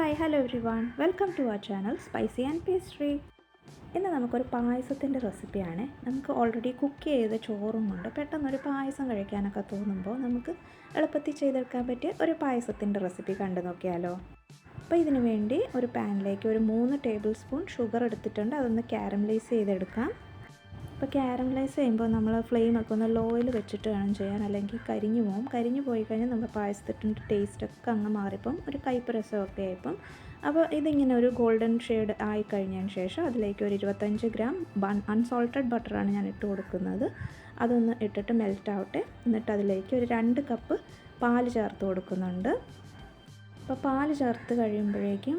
Hi hello everyone welcome to our channel spicy and pastry. ഇന്ന് നമുക്കൊരു പായസത്തിൻ്റെ റെസിപ്പിയാണ്. നമുക്ക് ഓൾറെഡി കുക്ക് ചെയ്ത ചോറും കൊണ്ട് പെട്ടെന്നൊരു പായസം കഴിക്കാനൊക്കെ തോന്നുമ്പോൾ നമുക്ക് എളുപ്പത്തിൽ ചെയ്തെടുക്കാൻ പറ്റിയ ഒരു പായസത്തിൻ്റെ റെസിപ്പി കണ്ടു നോക്കിയാലോ. അപ്പോൾ ഇതിനു വേണ്ടി ഒരു പാനിലേക്ക് ഒരു 3 ടേബിൾ സ്പൂൺ ഷുഗർ എടുത്തിട്ടുണ്ട്. അതൊന്ന് കാരമലൈസ് ചെയ്തെടുക്കാം. അപ്പോൾ കാരമലൈസ് ചെയ്യുമ്പോൾ നമ്മൾ ഫ്ലെയിമൊക്കെ ഒന്ന് ലോയിൽ വെച്ചിട്ട് വേണം ചെയ്യാൻ, അല്ലെങ്കിൽ കരിഞ്ഞു പോകും. കരിഞ്ഞു പോയി കഴിഞ്ഞാൽ നമ്മുടെ പായസത്തിൻ്റെ ടേസ്റ്റൊക്കെ അങ്ങ് മാറിപ്പം ഒരു കയ്പ്പ് രസമൊക്കെ ആയിപ്പം. അപ്പോൾ ഇതിങ്ങനെ ഒരു ഗോൾഡൻ ഷെയ്ഡ് ആയി കഴിഞ്ഞതിന് ശേഷം അതിലേക്ക് ഒരു 25 ഗ്രാം അൺസോൾട്ടഡ് ബട്ടറാണ് ഞാൻ ഇട്ട് കൊടുക്കുന്നത്. അതൊന്ന് ഇട്ടിട്ട് മെൽറ്റ് ആവട്ടെ. എന്നിട്ട് അതിലേക്ക് ഒരു 2 കപ്പ് പാല് ചേർത്ത് കൊടുക്കുന്നുണ്ട്. അപ്പോൾ പാല് ചേർത്ത് കഴിയുമ്പോഴേക്കും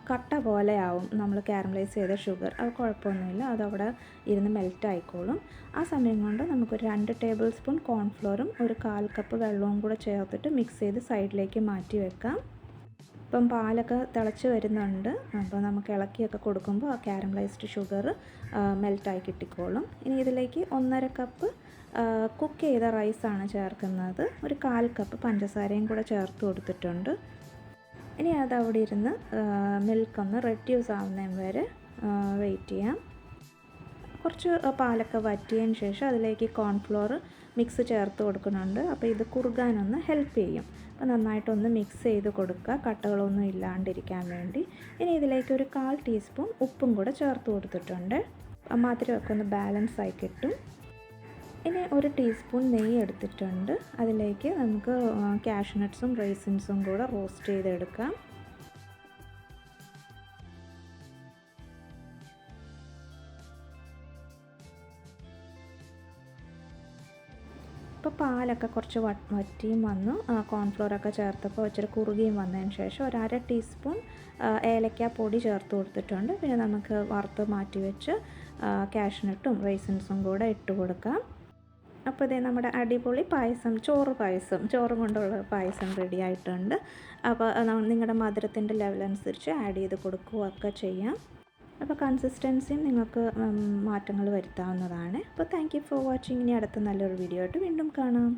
കട്ട പോലെ ആവും നമ്മൾ കാരമലൈസ് ചെയ്ത ഷുഗർ. അത് കുഴപ്പമൊന്നുമില്ല, അതവിടെ ഇരുന്ന് മെൽറ്റ് ആയിക്കോളും. ആ സമയം കൊണ്ട് നമുക്കൊരു 2 ടേബിൾ സ്പൂൺ കോൺഫ്ലോറും ഒരു 1/4 കപ്പ് വെള്ളവും കൂടെ ചേർത്തിട്ട് മിക്സ് ചെയ്ത് സൈഡിലേക്ക് മാറ്റി വെക്കാം. ഇപ്പം പാലൊക്കെ തിളച്ച് വരുന്നുണ്ട്. അപ്പോൾ നമുക്ക് ഇളക്കിയൊക്കെ കൊടുക്കുമ്പോൾ ആ കാരമലൈസ്ഡ് ഷുഗർ മെൽറ്റായി കിട്ടിക്കോളും. ഇനി ഇതിലേക്ക് 1/2 കപ്പ് കുക്ക് ചെയ്ത റൈസാണ് ചേർക്കുന്നത്. ഒരു 1/4 കപ്പ് പഞ്ചസാരയും കൂടെ ചേർത്ത് കൊടുത്തിട്ടുണ്ട്. ഇനി അത് അവിടെ ഇരുന്ന് മിൽക്കൊന്ന് റെഡ്യൂസ് ആവുന്നതിന് വരെ വെയിറ്റ് ചെയ്യാം. കുറച്ച് പാലൊക്കെ വറ്റിയതിന് ശേഷം അതിലേക്ക് കോൺഫ്ലോർ മിക്സ് ചേർത്ത് കൊടുക്കുന്നുണ്ട്. അപ്പോൾ ഇത് കുറുകാനൊന്ന് ഹെൽപ്പ് ചെയ്യും. അപ്പോൾ നന്നായിട്ടൊന്ന് മിക്സ് ചെയ്ത് കൊടുക്കുക, കട്ടകളൊന്നും ഇല്ലാണ്ടിരിക്കാൻ വേണ്ടി. ഇനി ഇതിലേക്ക് ഒരു 1/4 ടീസ്പൂൺ ഉപ്പും കൂടെ ചേർത്ത് കൊടുത്തിട്ടുണ്ട്. മധുരമൊക്കെ ഒന്ന് ബാലൻസ് ആയി കിട്ടും. ഇനി ഒരു ടീസ്പൂൺ നെയ്യ് എടുത്തിട്ടുണ്ട്. അതിലേക്ക് നമുക്ക് കാഷ്നട്ട്സും റൈസിൻസും കൂടെ റോസ്റ്റ് ചെയ്തെടുക്കാം. ഇപ്പോൾ പാലൊക്കെ കുറച്ച് വറ്റിയും വന്നു. കോൺഫ്ലോറൊക്കെ ചേർത്തപ്പോൾ ഇച്ചിരി കുറുകിയും വന്നതിന് ശേഷം ഒരു 1/2 ടീസ്പൂൺ ഏലക്ക പൊടി ചേർത്ത് കൊടുത്തിട്ടുണ്ട്. പിന്നെ നമുക്ക് വറുത്ത് മാറ്റി വെച്ച് കാഷ്നട്ടും റൈസിൻസും കൂടെ ഇട്ട് കൊടുക്കാം. അപ്പോൾ ഇതേ നമ്മുടെ അടിപൊളി പായസം, ചോറും കൊണ്ടുള്ള പായസം റെഡി ആയിട്ടുണ്ട്. അപ്പോൾ നിങ്ങളുടെ മധുരത്തിൻ്റെ ലെവൽ അനുസരിച്ച് ആഡ് ചെയ്ത് കൊടുക്കുകയൊക്കെ ചെയ്യാം. അപ്പോൾ കൺസിസ്റ്റൻസിയും നിങ്ങൾക്ക് മാറ്റങ്ങൾ വരുത്താവുന്നതാണ്. അപ്പോൾ താങ്ക് യു ഫോർ വാച്ചിങ്. ഇനി അടുത്ത നല്ലൊരു വീഡിയോ ആയിട്ട് വീണ്ടും കാണാം.